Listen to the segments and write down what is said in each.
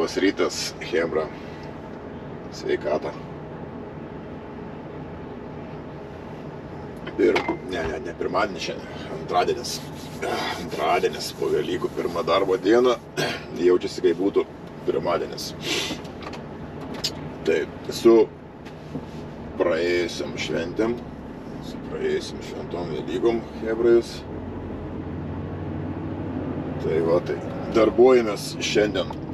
Labas rytas, chebra. Sveikata. Ne pirmadienis šiandien, antradienis. Antradienis po Velykų, pirmą darbo dieną. Jaučiasi, kaip būtų pirmadienis. Taip, su praėjusiam šventėm, su praėjusiam šventom Velykom, chebrais. Tai va, tai darbuojamės šiandien.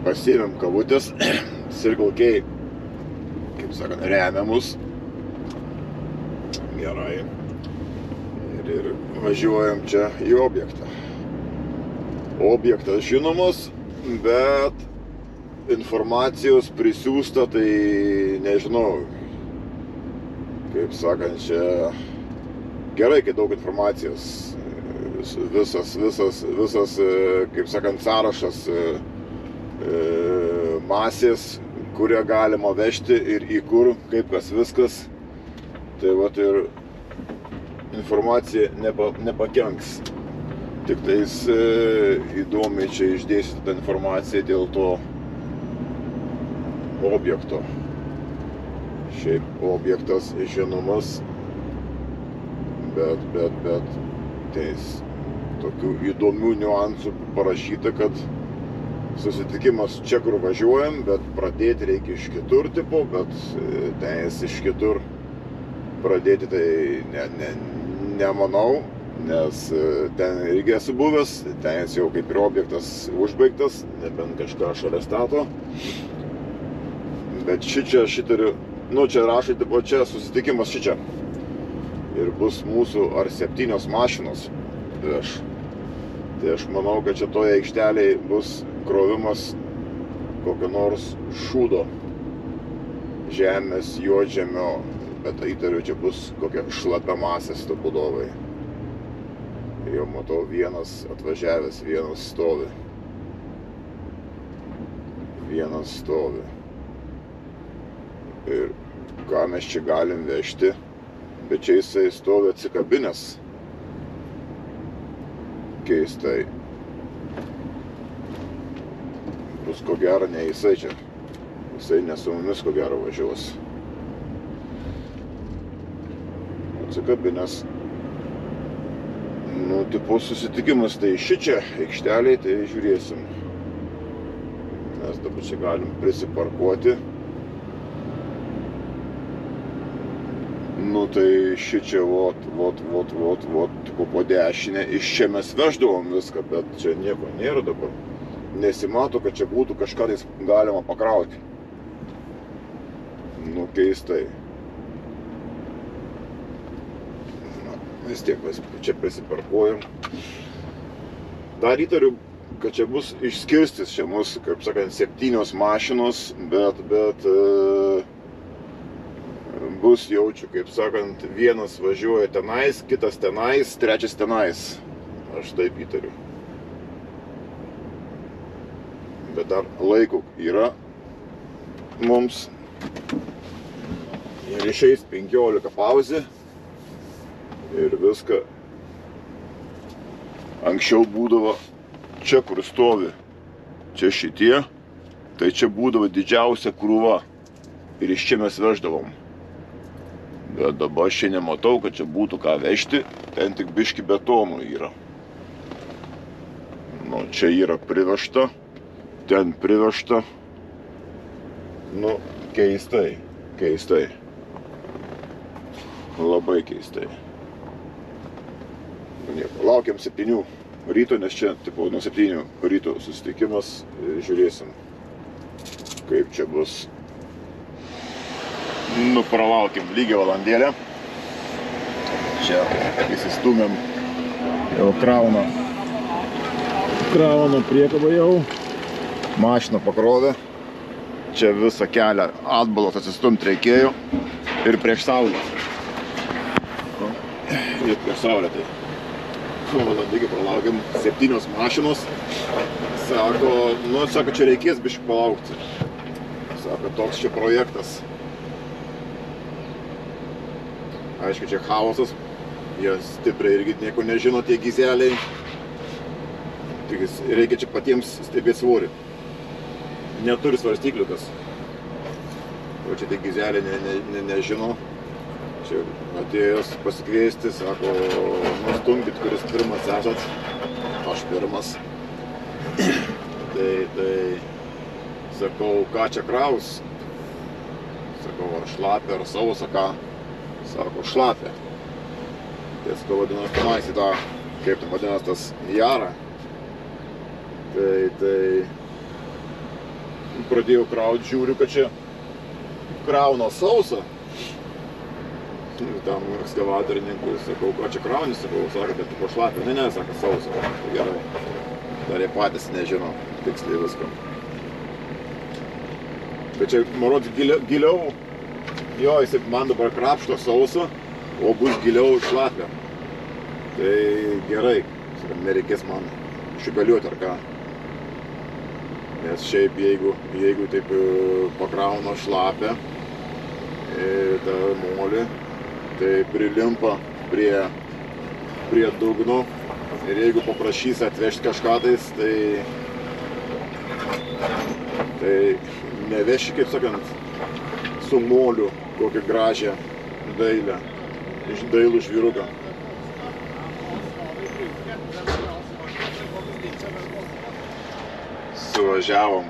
Pasiėmėm kavutės, Circle K, kaip sakant, remia mus. Gerai. Ir važiuojam čia į objektą. Objektas žinomas, bet informacijos prisiųsta, tai nežinau. Kaip sakant, čia gerai, kai daug informacijos. Visas, kaip sakant, sąrašas masės, kurią galima vežti ir į kur, kaip kas viskas. Tai vat ir informacija nepakenks. Tik tais įdomiai čia išdėstyta informacija dėl to objekto. Šiaip objektas žinomas, bet tais tokių įdomių niuansų parašyta, kad susitikimas čia, kur važiuojam, bet pradėti reikia iš kitur tipo, bet tenais iš kitur pradėti tai nemanau, nes ten irgi esu buvęs, tenais jau kaip ir objektas užbaigtas, nebent kažką šalia stato. Bet šitariu, čia rašai, tipo čia susitikimas šičia. Ir bus mūsų ar 7 mašinos veš. Tai aš manau, kad čia toje aikštelėje bus krovimas kokio nors šūdo, žemės, juodžemio, bet įtariu, čia bus kokia šlapia masė stopudovai. Jau matau, vienas atvažiavęs, vienas stovi. Vienas stovi. Ir ką mes čia galim vežti, bet čia jisai stovi atsikabinęs. Keistai. Bus ko gero ne jisai čia. Jisai ne su mumis ko gero važiuos. Atsikabinęs. Tipo susitikimas tai šičia aikšteliai, tai žiūrėsim. Mes dabar čia galim prisiparkuoti. Tai šičia, tipo po dešinę, iš čia mes veždavom viską, bet čia nieko nėra dabar. Nesimato, kad čia būtų kažką galima pakrauti. Keistai. Vis tiek mes čia prisiparkuojam. Dar įtariu, kad čia bus išskirstys čia mūsų, kaip sakant, 7 mašinos, bet bus jaučiu, kaip sakant, vienas važiuoja tenais, kitas tenais, trečias tenais. Aš taip įtariu. Bet dar laiko yra mums. Ir išeis 15 pauzė. Ir viską. Anksčiau būdavo čia, kur stovi. Čia šitie. Tai čia būdavo didžiausia krūva. Ir iš čia mes veždavom. Bet dabar aš čia nematau, kad čia būtų ką vežti, ten tik biški betonų yra. Čia yra privežta, ten privežta. Keistai, keistai. Labai keistai. Laukiam 7 ryto, nes čia tipo nuo 7 ryto susitikimas, žiūrėsim, kaip čia bus. Pralaukim lygiai valandėlę. Čia įsistūmėm. Jau krauna priekabą jau. Mašiną pakrovė. Čia visą kelią atbalos atsistumt reikėjo. Ir prieš saulę. Ir prieš saulę tai. Valandėlį pralaukiam 7 mašinos. Sako, čia reikės biškį palaukti. Sako, toks čia projektas. Aišku, čia chaosas, jie stipriai irgi nieko nežino tie gizeliai. reikia čia patiems stebėti svorį. Neturi svarstykliukas. O čia tai gizelė nežino. Čia atėjęs pasikviesti, sako, nustumkit, kuris pirmas esat. Aš pirmas. Tai sakau, ką čia kraus? Sakau, ar šlapia, ar sausa, ką? Sako, šlapia. Tai sakau, vadinas, tenais į tą, kaip tai vadinas, tas jarą. Tai pradėjau kraut, žiūriu, kad čia krauna sausa. Tam ekskavatorininkui sakau, ką čia krauni, sakau, sako, kad tu pašlapia. Ne, sako, sausa. Gerai. Dar jie patys nežino tiksliai viską. Tai čia, marot, giliau, jo, jis man dabar krapšto sausą, o bus giliau šlapia. Tai gerai, nereikės man šupeliuoti ar ką. Nes šiaip, jeigu taip pakrauna šlapia, tą molį, tai prilimpa prie dugno. Ir jeigu paprašys atvežti kažką tais, tai neveši, kaip sakant, su moliu kokią gražią dailų žvyruką. Suvažiavom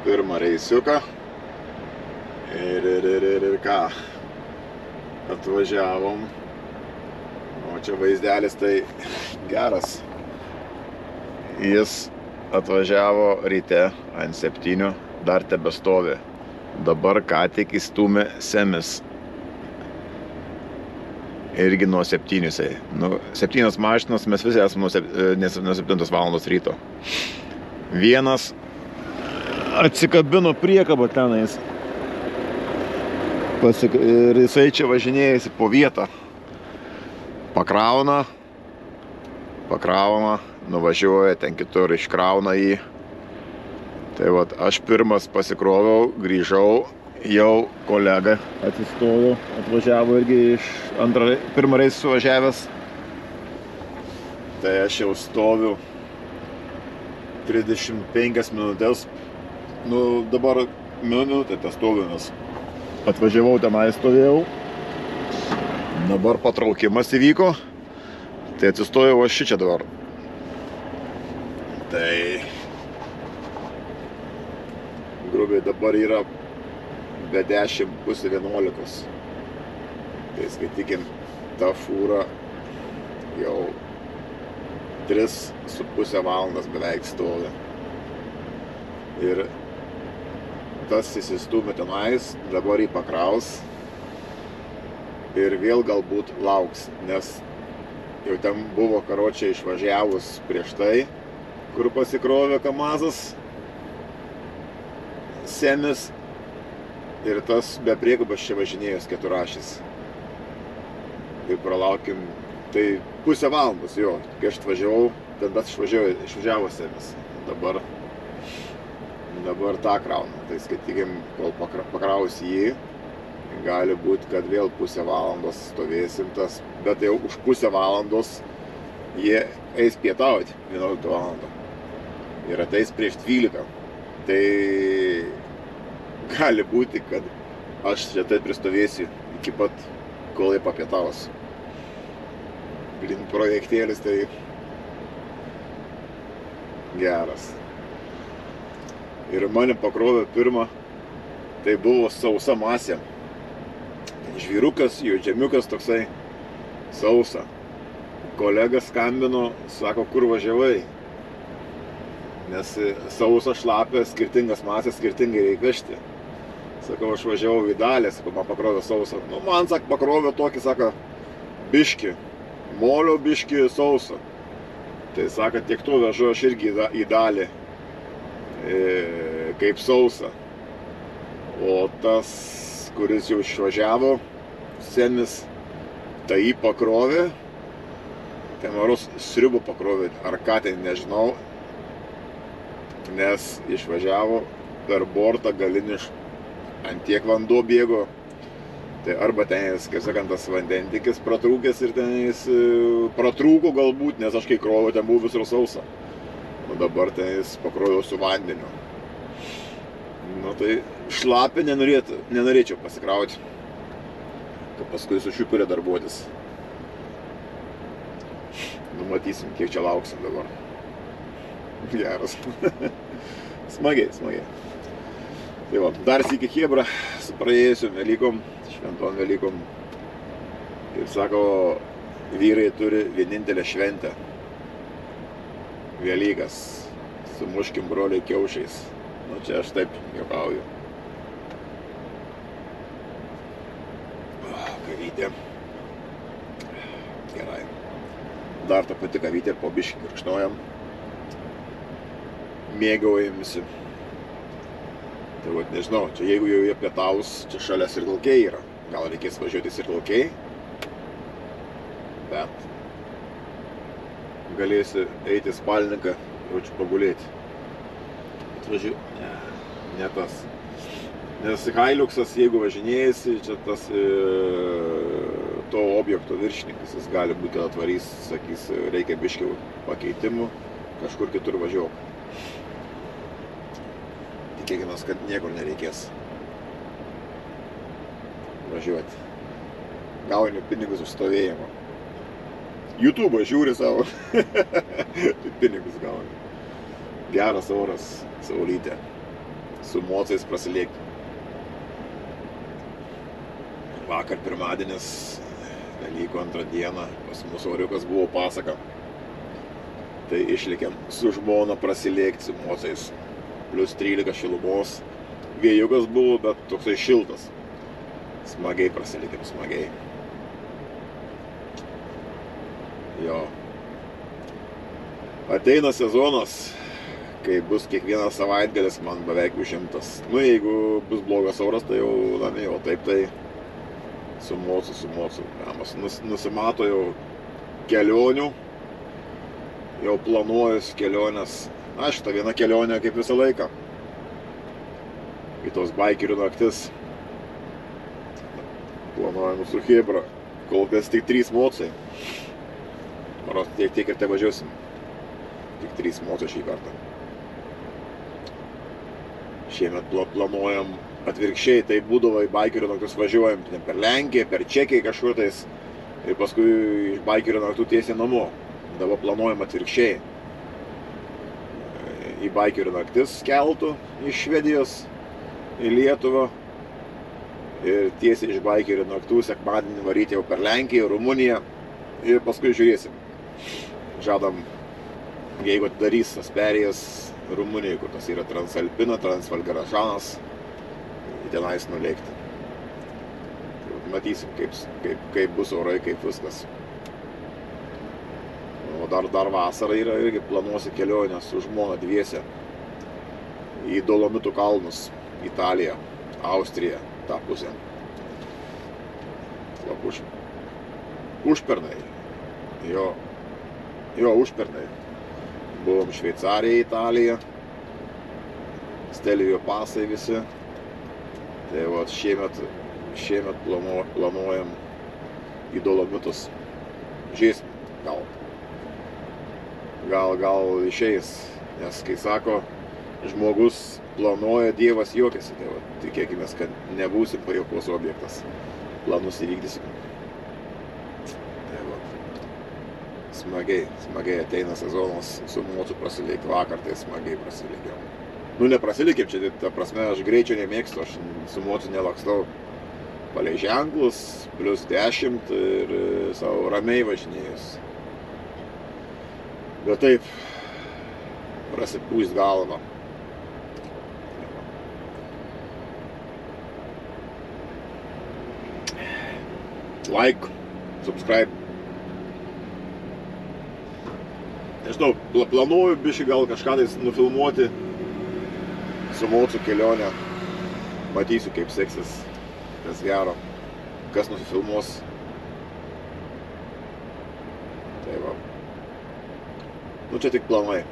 pirmą reisiuką ir ką, atvažiavom. O čia vaizdelis tai geras. Jis atvažiavo ryte ant 7, dar tebestovi. Dabar ką tik įstūmė semis. Irgi nuo 7. 7 mašinas, mes visi esame nuo 7 valandos ryto. Vienas atsikabino priekabą tenais. Ir jisai čia važinėjasi po vietą. Pakrauna, nuvažiuoja ten kitur, iškrauna jį. Tai vat, aš pirmas pasikroviau, grįžau, jau kolega atsistojo, atvažiavo irgi iš pirmą reisą suvažiavęs. Tai aš jau stoviu 35 minutės. Dabar minutė tas stoviu, nes atvažiavau tenai, stovėjau. Dabar patraukimas įvyko, tai atsistojau aš šičia dabar. Tai grubiai dabar yra be 10, pusė 11. Tai skaitykim, ta fūra jau 3,5 valandas beveik stovi. Ir tas įsistūmė tenais, dabar jį pakraus. Ir vėl galbūt lauks, nes jau ten buvo karočiai išvažiavus prieš tai, kur pasikrovė kamazas, semis ir tas be priekabos čia važinėjęs keturašis. Ir pralaukim, tai pusę valandos jo, kai aš atvažiavau, tada išvažiavo semis. Dabar tą krauna, tai skaitykim, kol pakraus jį. Gali būti, kad vėl pusę valandos stovėsim tas, bet jau už pusę valandos jie eis pietauti 11 valandą. Ir ateis prieš 12. Tai gali būti, kad aš čia tai pristovėsiu iki pat, kol jie papietaus. Projektėlis tai geras. Ir mane pakrovė pirmą, tai buvo sausa masė. Žvyrukas, juodžemiukas toksai sausa. Kolega skambino, sako, kur važiavai. Nes sausa šlapia, skirtingas masės, skirtingai reikia vežti. Sakau, aš važiavau į dalį, sakau, man pakrovė sausa. Man, sak, pakrovė tokį, sako, biškį, molio biškį sausa. Tai sako, tiek to vežu aš irgi į dalį, kaip sausa. O tas, kuris jau išvažiavo, senis, tai jį pakrovė, ten varos sriubų pakrovė, ar ką ten nežinau, nes išvažiavo per bortą galiniš, ant tiek vanduo bėgo, tai arba ten, kaip sakant, tas vandentikis pratrūkęs ir ten jis pratrūko galbūt, nes aš kai kroviau, ten buvo visur sausa. O dabar tai jis pakroviau su vandeniu. Nu tai šlapę nenorėčiau pasikrauti, kad paskui su šiupirė darbuotis. Numatysim, kiek čia lauksim dabar. Geras. Smagiai. Tai va, dar sykį chebra su praėjusiom Velykom, šventom Velykom. Kaip sako, vyrai turi vienintelę šventę. Velykas. Sumuškim broliai kiaušiais. Nu čia aš taip juokauju. Kavytė. Gerai. Dar ta pati kavytė, po biškį kirkšnojam. Mėgaujamisi. Tai vat nežinau, čia jeigu jau jie pietaus, čia šalia Sirtalkiai yra. Gal reikės važiuoti Sirtalkiai. Bet galėsi eiti į Spalniką, jaučiu pagulėti. Atvažiu, ne tas. Nes Hailuksas, jeigu važinėjasi, čia tas to objekto viršininkas, jis gali būti, kad atvarys, sakys, reikia biškių pakeitimų, kažkur kitur važiuok. Tikėkimės, kad niekur nereikės važiuoti. Gauni pinigus už stovėjimą. YouTube'ą žiūri savo. Pinigus gauni. Geras oras, saulytė. Su mocais prasilėkti. Vakar pirmadienis, Velykų antrą dieną, pas mūsų oriukas buvo pasaka. Tai išlėkėm su žmona prasilėkti su mocais. Plius 13 šilumos. Vėjukas buvo, bet toksai šiltas. Smagiai prasilėkėm, smagiai. Jo. Ateina sezonas, kai bus kiekvienas savaitgalis man beveik užimtas. Nu, jeigu bus blogas oras, tai jau namie, o taip tai su mocu. Nusimato jau kelionių, jau planuojus kelionės. Na, šitą vieną kelionę kaip visą laiką. Į tos baikerių naktis. Planuojam su chebra. Kol kas tik 3 mocai. Maros tiek ir te važiuosim. Tik 3 mocai šį kartą. Šiemet planuojam atvirkščiai, tai būdavo į baikerių naktus važiuojam per Lenkiją, per Čekiją kažkur tais ir paskui iš baikerių naktų tiesiai namo. Dabar planuojam atvirkščiai. Į baikerių naktis keltų iš Švedijos į Lietuvą ir tiesiai iš baikerių naktų sekmadienį varyti jau per Lenkiją, Rumuniją ir paskui žiūrėsim. Žadam, jeigu atidarys tas perėjas Rumunijai, kur tas yra Transalpina, Transvalgarašanas, tenais nulėkti. Matysim, kaip bus orai, kaip viskas. O dar vasarą yra irgi planuosi kelionę su žmona dviese į Dolomitų kalnus, Italiją, Austriją, tą pusę. Užpernai. Jo, užpernai. Buvom Šveicarija, Italija, Stelvio pasai visi. Tai vat šiemet planuojam į Dolomitus. Žiūrėsim, gal išeis, nes kai sako, žmogus planuoja, Dievas juokiasi, tai vat, tikėkimės, kad nebūsim pajuokos objektas. Planus įvykdysim. Tai vat, smagiai ateina sezonas, su mocu prasilėkti, vakar tai smagiai prasilėkiau. Nu, neprasilikėm čia, ta prasme, aš greičio nemėgstu, aš su mocu nelakstau palei ženklus, plius 10 ir savo ramiai važinėjus. Bet taip, prasipūst galvą. Like, subscribe. Nežinau, planuoju biškį gal kažką tais nufilmuoti su mocu kelionę. Matysiu, kaip seksis, kas gero, kas nusifilmuos. Tai va. Nu, čia tik planai.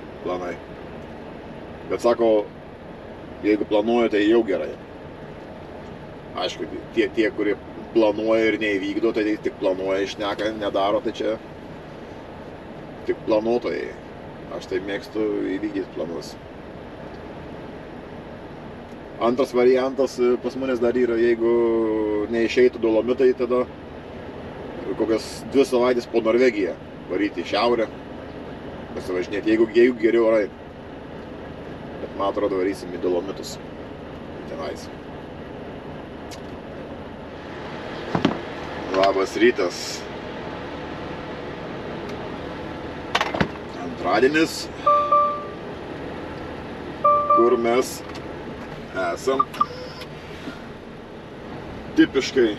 Bet sako, jeigu planuoju, tai jau gerai. Aišku, tie kurie planuoja ir neįvykdo, tai tik planuoja, išneka, nedaro, tai čia tik planuotojai. Aš tai mėgstu įvykdyti planus. Antras variantas pas manęs dar yra, jeigu neišeitų Dolomitai, tada kokias 2 savaitės po Norvegiją varyti į šiaurę, pasivažinėti, jeigu geriau orai. Bet man atrodo, varysim į Dolomitus. Tenais. Labas rytas. Antradienis, kur mes esam tipiškai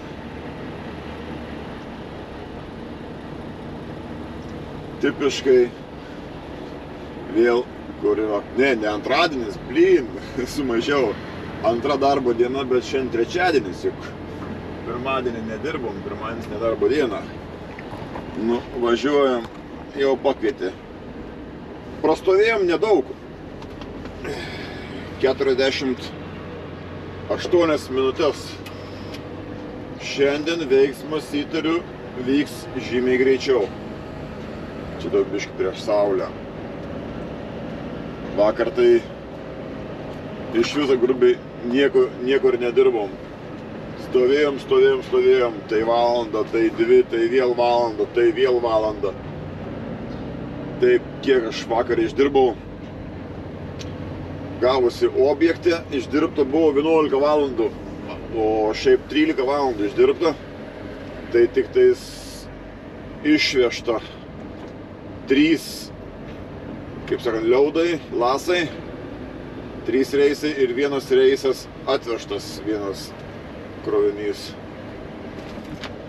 vėl, kur yra, ne antradienis, blyn, sumažiau, antra darbo diena, bet šiandien trečiadienis, juk pirmadienį nedirbom, pirmadienis nedarbo diena. Nu, važiuojam, jau pakvietė. Prastovėjom nedaug, 48 minutės. Šiandien veiksmas, įtariu, vyks žymiai greičiau. Čia daug biškį prieš saulę. Vakar tai iš viso grubiai niekur nedirbom. Stovėjom, tai valandą, tai 2, tai vėl valandą, tai vėl valandą. Taip, kiek aš vakar išdirbau, gavusi objekte, išdirbta buvo 11 valandų, o šiaip 13 valandų išdirbta, tai tik tais išvežta 3, kaip sakant, liaudai, lasai, 3 reisai ir 1 reisas atvežtas, 1 krovinys.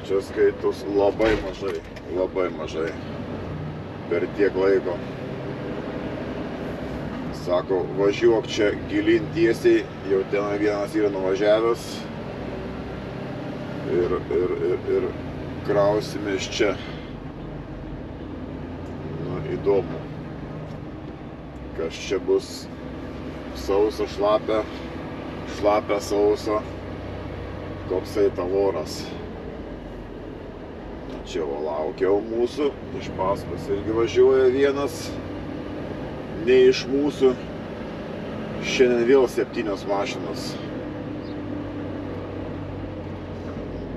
Čia skaitus labai mažai. Per tiek laiko. Sako, važiuok čia gilin tiesiai, jau ten vienas yra nuvažiavęs ir krausimės čia. Nu, įdomu, kas čia bus. Sausa, šlapia sausa, koksai tavoras. Čia laukiau mūsų, iš paskos irgi važiuoja vienas, ne iš mūsų, šiandien vėl 7 mašinos.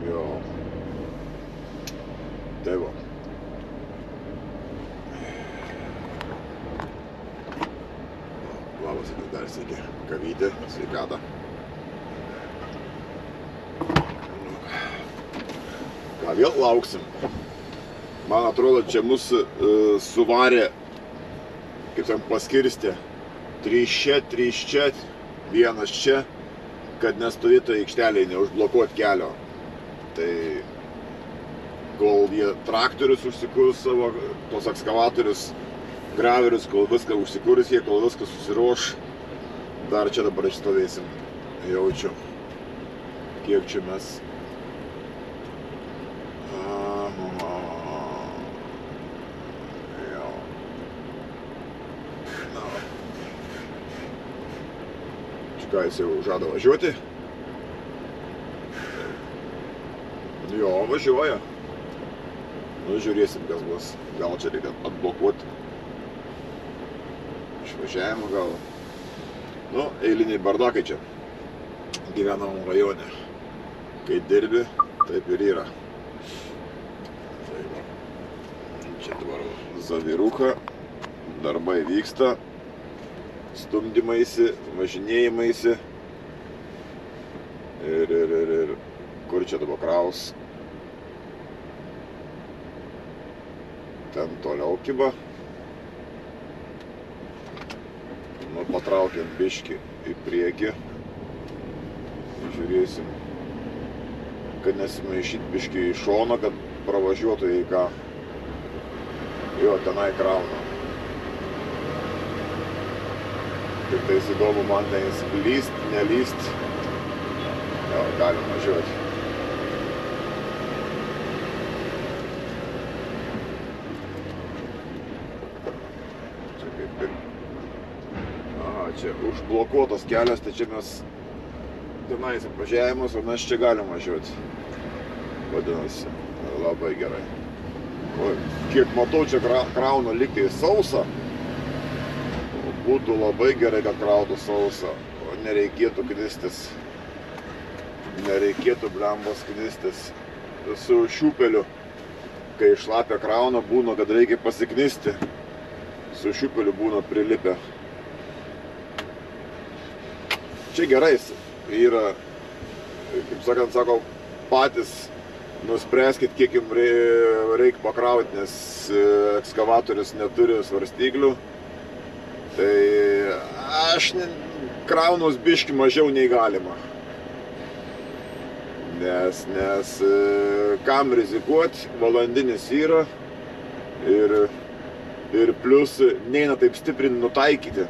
Jo. Tai va. Labas, dar sveiki, kavytė, sveikata. Ką vėl lauksim? Man atrodo, čia mus suvarė, kaip ten paskirstė, 3 čia, 1 čia, kad nestovėtų aikštelėje, neužblokuot kelio. Tai kol jie traktorius užsikurs savo, tos ekskavatorius, graverius, kol viską užsikurs jie, kol viską susiruoš, dar čia dabar išstovėsim. Jaučiu, kiek čia mes. Ką jis jau žada važiuoti? Jo, važiuoja. Nu, žiūrėsim, kas bus. Gal čia reikia atblokuoti. Išvažiavimo gal. Nu, eiliniai bardakai čia. Gyvenamam rajone. Kai dirbi, taip ir yra. Čia dabar zaviruka. Darbai vyksta. Stumdymaisi, važinėjimaisi ir kur čia dabar kraus. Ten toliau kiba. Nu, patraukiant biškį į priekį. Žiūrėsim, kad nesimaišyt biškį į šoną, kad pravažiuotų į ką. Jo, tenai krauna. Tik tais įdomu man tenais lyst, nelyst. Jo, galim važiuoti. Čia kaip ir... Aha, čia užblokuotas kelias, tai čia mes tenais apvažiavimus, o mes čia galim važiuoti. Vadinasi, labai gerai. O kiek matau, čia krauna lyg tai sausa. būtų labai gerai, kad krautų sausą, o nereikėtų knistis. Nereikėtų blembos knistis. Su šiupeliu, kai šlapia krauna, būna, kad reikia pasiknisti. Su šiupeliu būna prilipę. Čia gerais yra, kaip sakant, sako, patys nuspręskit, kiek jums reikia pakrauti, nes ekskavatorius neturi svarstyklių. Tai aš kraunus biškį mažiau nei galima. Nes kam rizikuoti, valandinis yra ir plus neina taip stipriai nutaikyti.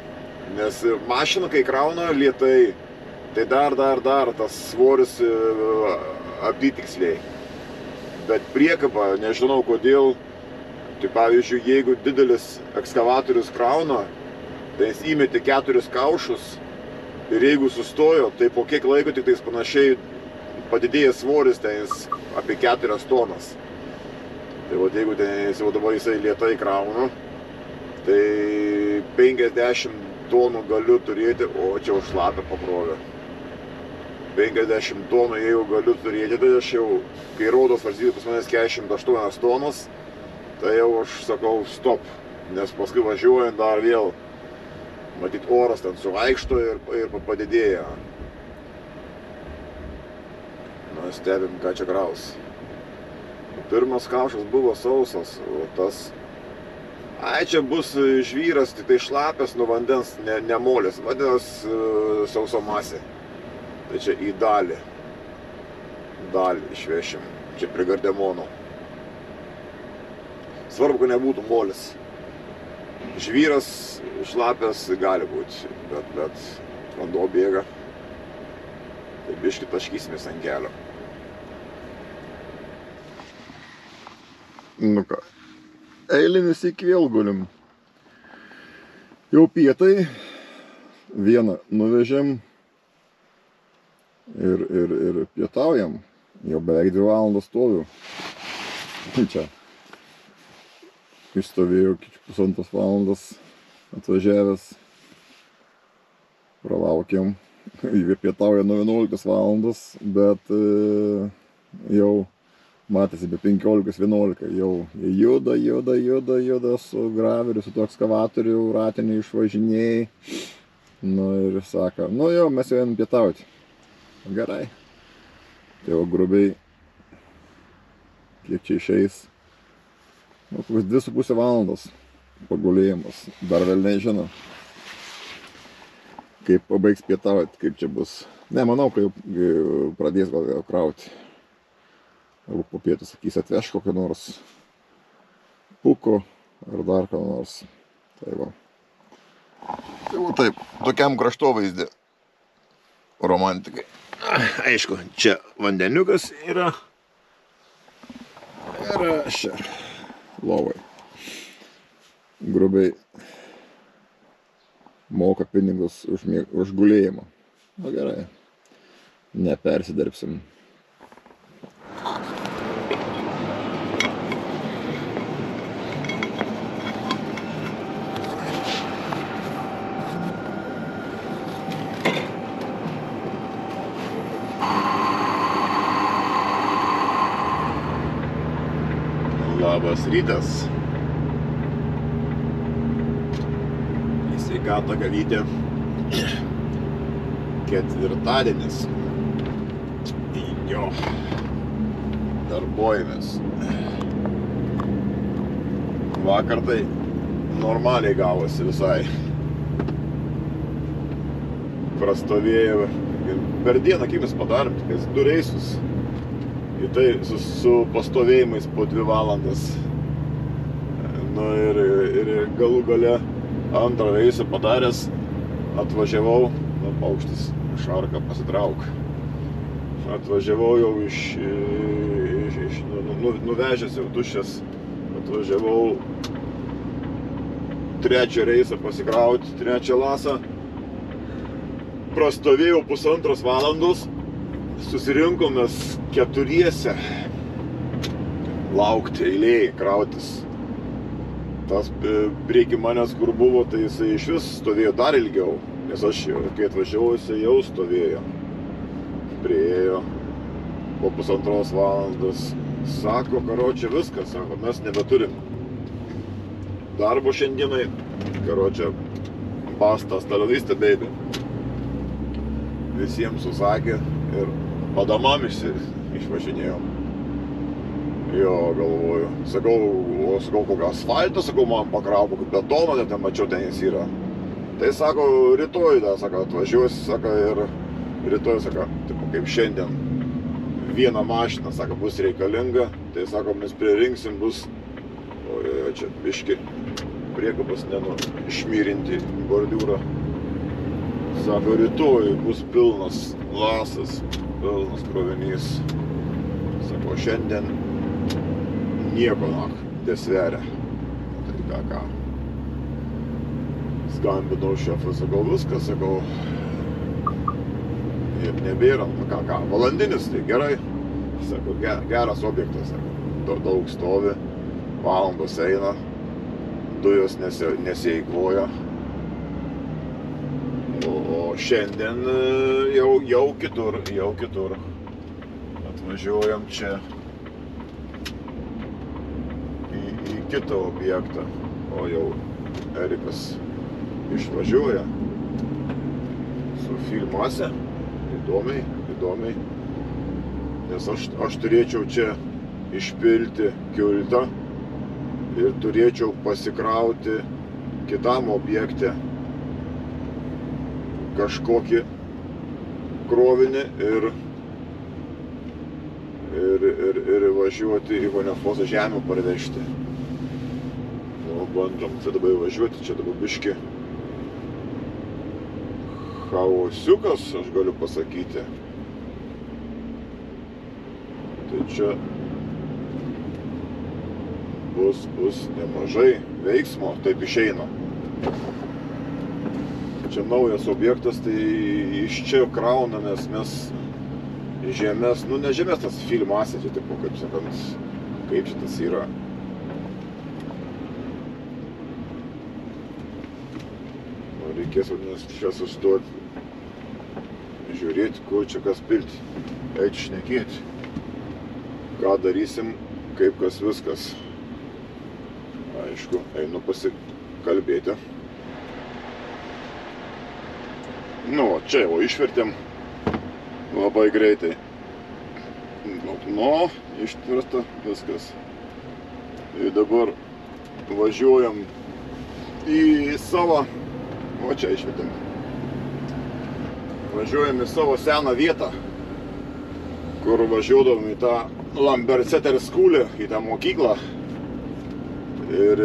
Nes mašina, kai krauna lėtai, tai dar tas svoris apytiksliai. Bet priekaba, nežinau kodėl, tai pavyzdžiui, jeigu didelis ekskavatorius krauna, tai jis įmetė 4 kaušus ir jeigu sustojo, tai po kiek laiko tik tais panašiai padidėjęs svoris, tai jis apie 4 tonas. Tai vat, jeigu dabar jisai lėtai krauna, tai 50 tonų galiu turėti, o čia už šlapę pakrovę. 50 tonų, jeigu galiu turėti, tai aš jau, kai rodo svarstyti pas manęs 48 tonas, tai jau aš sakau stop, nes paskui važiuojant dar vėl, matyt, oras ten suvaikšto ir padidėja. Na, stebim, ką čia kraus. Pirmas kaušas buvo sausas, o tas... čia bus žvyras, tai šlapias nuo vandens, ne molis, vadinasi sauso masė. Tai čia į dalį išvešim, čia prie Gardemono. Svarbu, kad nebūtų molis. Žvyras šlapias gali būti, bet vanduo bėga. Tai biškį taškysimės ant kelio. Nu ką, eilinis iki vėl gulim. Jau pietai, vieną nuvežėm ir pietaujam. Jau beveik 2 valandas stoviu. Čia išstovėjau 1,5 valandas atvažiavęs. Pralaukėm. Pietauja nuo 11 valandas, bet jau matėsi be 15-11, jau juda su graveriu, su tuo ekskavatoriu, ratinį išvažinėjai. Nu ir sako, nu jau, mes jau einam pietauti. Gerai. Tai jau grubiai, kiek čia išeis, nu, kokios 2,5 valandos pagulėjimas, dar vėl nežinau. Kaip pabaigs pietauti, kaip čia bus. Ne, manau, kai pradės gal krauti. Arba po pietų sakys, atveš kokią nors puko ar dar ką nors. Tai va. Tai va taip, tokiam kraštovaizdį romantikai. Aišku, čia vandeniukas yra. Ir čia lovai. Grubiai moka pinigus už gulėjimą. Na gerai, nepersidirbsim. Labas rytas. Į sveikatą gavytę. Ketvirtadienis. Jo. Darbuojamės. Vakar tai normaliai gavosi visai. Prastovėjau. Per dieną kaip mes padarėm, tokiais 2 reisus. Ir tai su pastovėjimais po 2 valandas. Nu ir galų gale antrą reisą padaręs, atvažiavau, nu paukštis šarką pasitrauk. Atvažiavau jau nuvežęs jau tuščias, atvažiavau 3 reisą pasikrauti, 3 lasą. Prastovėjau 1,5 valandos. Susirinkomės 4 laukti eilėj, krautis. tas prieki manęs, kur buvo, tai jisai iš vis stovėjo dar ilgiau, nes aš, kai atvažiavau, jisai jau stovėjo. Priėjo po 1,5 valandos, sako, karočią, viskas, sako, mes nebeturim darbo šiandienai, karočią, pasta stalinistė, baby. Visiems susakė ir padamam išvažinėjom. Jo, galvoju. Sakau, kokį asfaltą, sakau, man pakrau, kokį betoną, net nemačiau, ten jis yra. Tai sako, rytoj, sako, atvažiuosi, sako, ir rytoj, sako, tipo, kaip šiandien, vieną mašiną, sako, bus reikalinga, tai sako, mes pririnksim, bus, čia biški, priekabas išmyrinti bordiūrą. Sako, rytoj bus pilnas lasas, pilnas krovinys. Sako, šiandien nieko, desveria. Tai ką. Skambinau šefą, sakau, viskas, sakau, ir nebėra, ką, valandinis, tai gerai. Sako, geras objektas, sako, daug stovi, valandos eina, dujos nesieikvoja. O šiandien jau kitur. Atvažiuojam čia į kitą objektą, o jau Erikas išvažiuoja su filmase, įdomiai, nes aš turėčiau čia išpilti kiultą ir turėčiau pasikrauti kitam objekte kažkokį krovinį ir važiuoti į Honefosą žemių parvežti. Bandom čia dabar važiuoti, čia dabar biški chaosiukas, aš galiu pasakyti. Tai čia bus nemažai veiksmo, taip išeina. Čia naujas objektas, tai iš čia kraunamės mes žemės, ne žemės, tas filmasė, čia tipo, kaip sakant, kaip čia tas yra. Reikės, vadinasi, čia sustoti, žiūrėti, kur čia kas pilti, eiti šnekėti, ką darysim, kaip kas viskas. Aišku, einu pasikalbėti. Čia jau išvertėm labai greitai. Ištversta viskas. Ir dabar važiuojam į savo, čia išvertėm. Važiuojam į savo seną vietą, kur važiuodavom į tą Lambertseter School, į tą mokyklą. Ir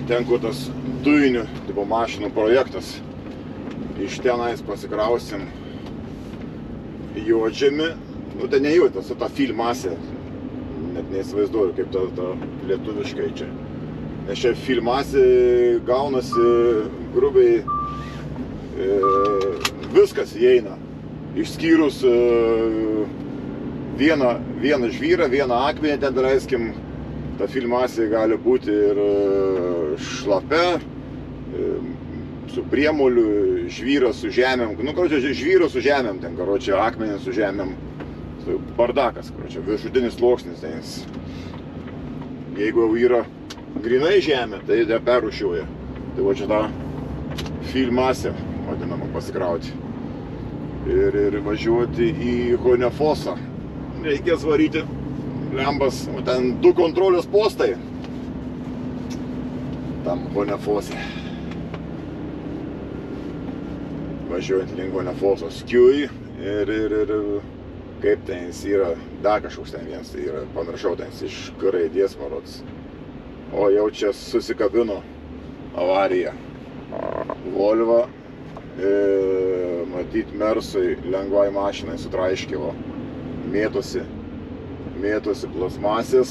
ten, kur tas dujinių tipo mašinų projektas. Iš tenais pasikrausim Juodžemį, ten ne Juodžemis, ta filmasė, net neįsivaizduoju, kaip ta lietuviškai čia. Nes čia filmasė gaunasi grubiai, viskas įeina, išskyrus vieną žvyrą, vieną akmenį, ten daleiskim, ta filmasė gali būti ir šlapia, su priemoliu, žvyras su žemėm, žvyras su žemėm, ten, akmenį su žemėm, bardakas, viršutinis sluoksnis, ten jis. Jeigu jau yra grinai žemė, tai perrūšiuoja. Tai čia tą filmasę, vadinamą, pasikrauti. Ir važiuoti į Honefosą. Reikės varyti lembas, ten 2 kontrolės postai tam Honefose. Važiuojant link Honefosos Skiui ir kaip ten jis yra, dar kažkoks ten vienas, tai yra, pamiršau, ten jis iš K raidės marods. O jau čia susikabino avarija. Volvo, matyt, Mersui lengvai mašinai sutraiškilo. Mėtosi plasmasės.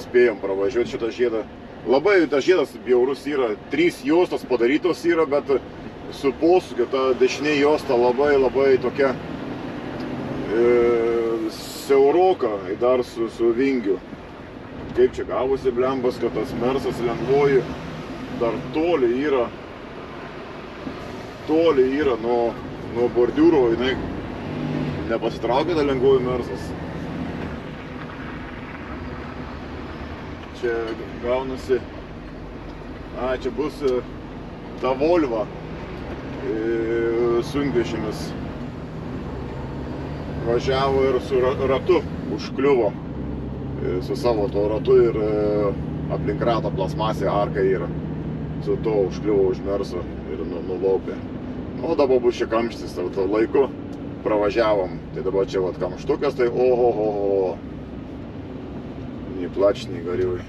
Spėjom pravažiuoti šitą žiedą. Labai tas žiedas bjaurus yra, 3 juostos padarytos yra, bet su posūkiu ta dešinė juosta labai tokia siauroka, dar su vingiu. kaip čia gavosi blembas, kad tas Mersas lengvoji dar toli yra nuo bordiūro, jinai nepasitraukia ta lengvoji Mersas. Čia gaunasi, čia bus ta Volva sunkvežimis. Važiavo ir su ratu užkliuvo, su savo to ratu ir aplink ratą plasmasė arka yra. Su to užkliuvo už Merso ir nulaupė. O dabar bus čia kamštis, to laiku pravažiavom. Tai dabar čia vat kamštukas, tai ohohoho. Ни плачь, ни горюй.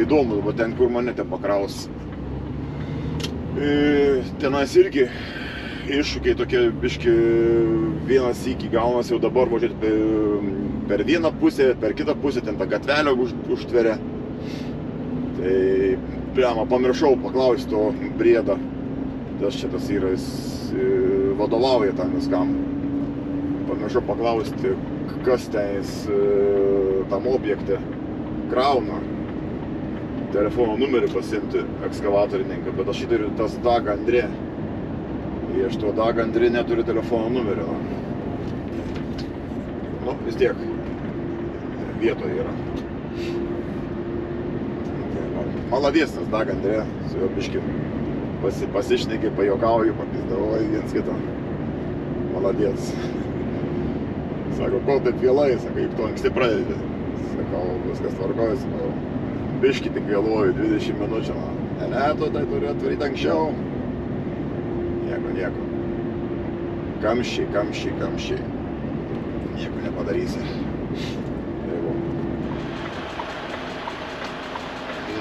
Įdomu, dabar ten, kur mane te pakraus. Tenais irgi iššūkiai tokie biški vienas iki gaunas jau dabar važiuoti per vieną pusę, per kitą pusę, ten tą gatvelę užtveria. Tai, priema, pamiršau paklausti to briedą. Tas čia tas yra, jis vadovauja tam viskam. Pamiršau paklausti, kas tenais tam objekte krauna. Telefono numerį pasimti ekskavatorininką, bet aš turiu tas Dag Andrė. Ir aš to Dag Andrė neturiu telefono numerio. Nu, vis tiek vietoje yra. Maladės tas Dag Andrė, su jo biški pasišnekė, pajuokauju, papizdavoju viens kitą. Maladės. Sako, kol taip vėlai, sako, juk tu anksti pradedi. Sakau, viskas tvarkoja, sakau, biški tik vėluoju, 20 minučių. Ne, tu tai turi atvaryti anksčiau. Nieko. Kamščiai. Nieko nepadarysi. Jeigu.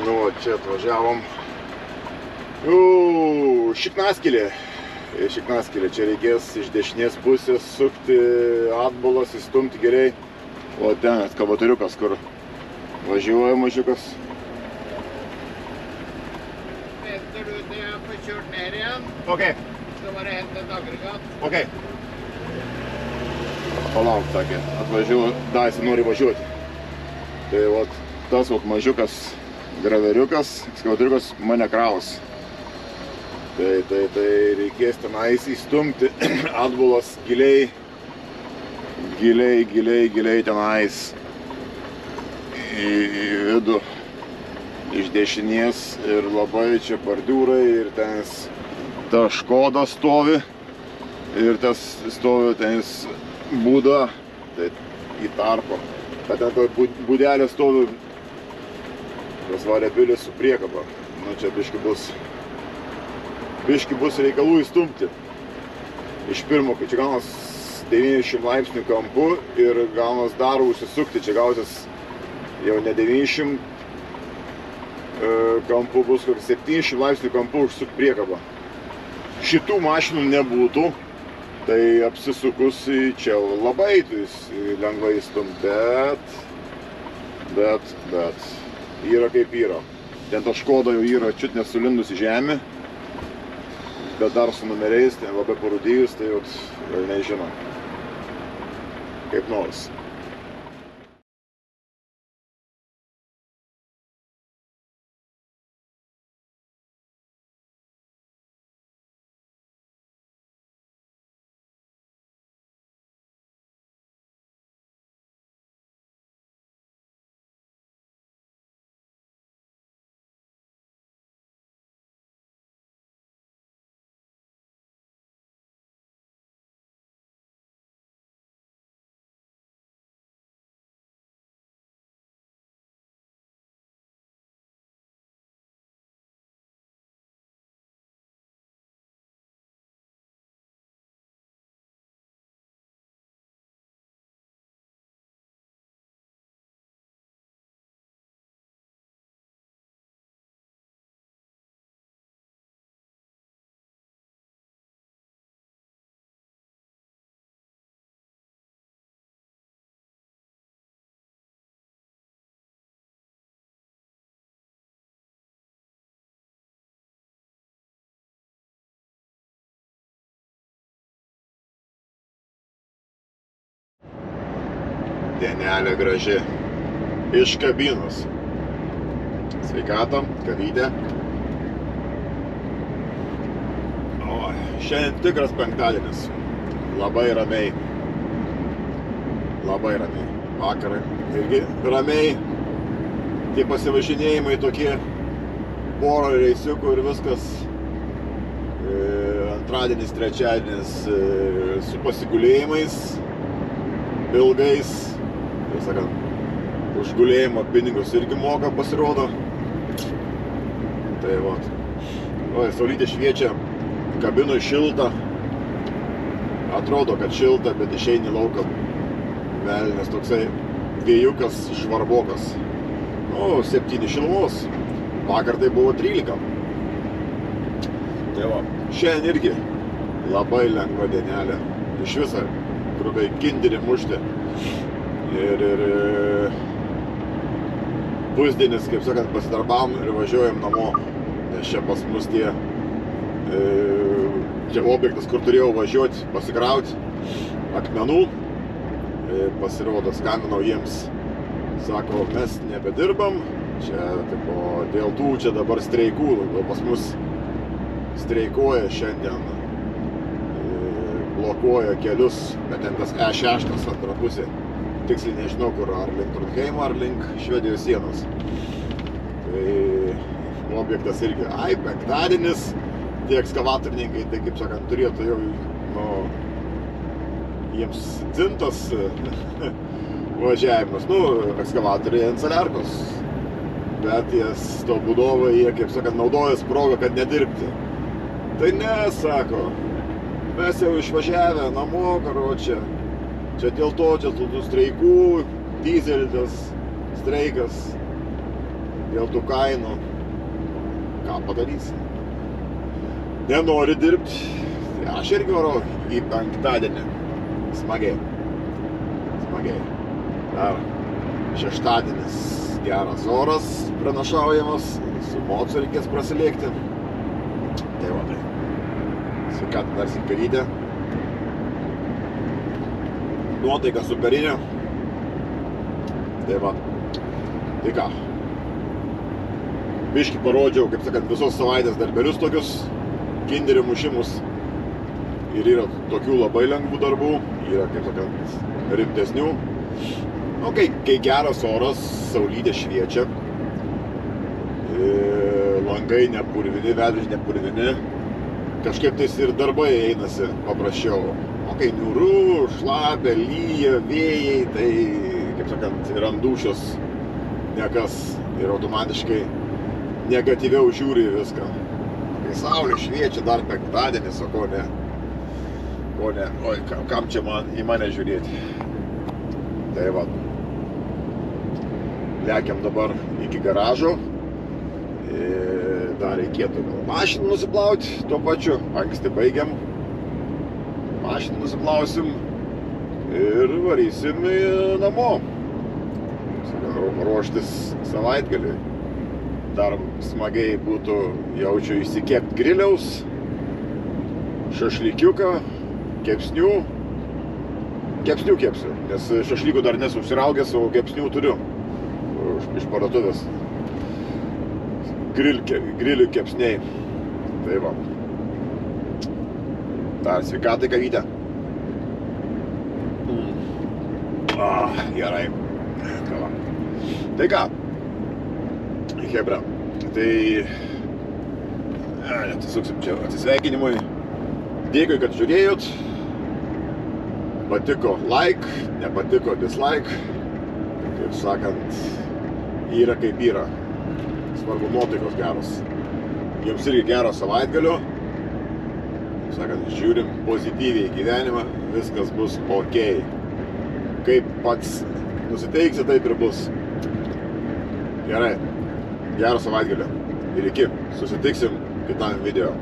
Nu, čia atvažiavom. Šiknaskylė. Čia reikės iš dešinės pusės sukti atbulas, įstumti geriai. O ten ekskavatoriukas, kur važiuoja mažiukas. Efter det jag får kört ner igen, Ok. så var det helt ett aggregat. Ok. Palauk, sakė, atvažiuoju, jis nori važiuoti. Tai vat, tas vat mažiukas graveriukas, ekskavatoriukas mane kraus. Tai reikės tenais įstumti atbulas giliai tenais į vidų iš dešinės ir labai čia bordiūrai ir tenais ta Škoda stovi ir tas stovi tenais būda, tai į tarpą. Bet ten toj būdelė stovi tas variabilis su priekaba. Nu čia biški bus reikalų įstumti. Iš pirmo, kai čia gaunas 90 laipsnių kampu ir gaunas dar užsisukti, čia gausis jau ne 90 kampu, bus kokius 70 laipsnių kampu užsukti priekabą. Šitų mašinų nebūtų, tai apsisukus čia labai lengvai įstumti, bet yra kaip yra. Ten ta Škoda jau yra čiut nesulindus į žemę. Bet dar su numeriais, ten labai parūdijus, tai jau nežinau, kaip nors. dienelė graži iš kabinos. Sveikatą, kavytę. O, šiandien tikras penktadienis. Labai ramiai. Labai ramiai. Vakarai irgi ramiai. Tie pasivažinėjimai tokie, porą reisiukų ir viskas. Antradienis, trečiadienis su pasigulėjimais ilgais. Tai sakant, už gulėjimo pinigus irgi moka, pasirodo. Tai vat. O, saulytė šviečia, kabinoj šilta. Atrodo, kad šilta, bet išeini lauką. Velnias toksai vėjukas, švarbokas. O, 7 šilumos. Vakar tai buvo 13. Tai va, šiandien irgi labai lengva dienelė. Iš viso, grubiai kinderį mušti. Ir pusdienis, kaip sakant, pasidarbavom ir važiuojam namo. Nes čia pas mus tie čia objektas, kur turėjau važiuoti, pasikrauti akmenų. Pasirodo, skambinau jiems. Sako, mes nebedirbam. Čia, tipo, dėl tų čia dabar streikų. Pas mus streikuoja šiandien, blokuoja kelius, bet ten tas E6 antra pusė. Tiksliai nežinau, kur, ar link Trondheimo, ar link Švedijos sienos. Tai objektas irgi, penktadienis, tie ekskavatorininkai, tai kaip sakant, turėtų jau, jiems dzintas važiavimas, ekskavatoriai ant saliarkos. Bet to būdovai, jie, kaip sakant, naudojas progą, kad nedirbti. Tai ne, sako, mes jau išvažiavę namo, karočią. Čia dėl to, čia tų streikų, dyzelis, streikas, dėl tų kainų. Ką padarysi? Nenori dirbti. Tai aš irgi varau į penktadienį. Smagiai. Smagiai. Dar šeštadienis geras oras pranašaujamas. Su mocu reikės prasilėkti. Tai va tai. Sveikatą dar sinkarytę. Nuotaika superinė. Tai va. Tai ką. Biškį parodžiau, kaip sakant, visos savaitės darbelius tokius, kinderio mušimus. Ir yra tokių labai lengvų darbų, yra, kaip sakant, rimtesnių. Kai geras oras, saulytė šviečia, langai nepurvini, veidrodžiai nepurvini, kažkaip tais ir darbai einasi paprasčiau. Kai niūru, šlapia, lyja, vėjai, tai, kaip sakant, ir ant dūšios nekas ir automatiškai negatyviau žiūri viską. Kai saulė šviečia dar penktadienis, o ko ne. Oi, kam čia į mane žiūrėti. Tai va. Lekiam dabar iki garažo. Dar reikėtų gal mašiną nusiplauti tuo pačiu. Anksti baigiam. Mašiną nusiplausim ir varysim namo. Ruoštis savaitgaliui. Dar smagiai būtų, jaučiu, įsikepti griliaus, šašlykiuką, kepsnių. Kepsnių kepsiu, nes šašlykų dar nesu užsiraugęs, o kepsnių turiu iš parduotuvės. Grilių kepsniai. Tai va. Dar sveikatai kavytę. Gerai. Tai ką? Hebra. Tai atsisuksim čia atsisveikinimui. Dėkui, kad žiūrėjot. Patiko like, nepatiko dislike. Kaip sakant, yra kaip yra. Svarbu nuotaikos geros. Jums irgi gero savaitgalio. Sakant, žiūrim pozityviai į gyvenimą, viskas bus ok. Kaip pats nusiteiksi, taip ir bus. Gerai, gero savaitgalio. Ir iki, susitiksim kitam video.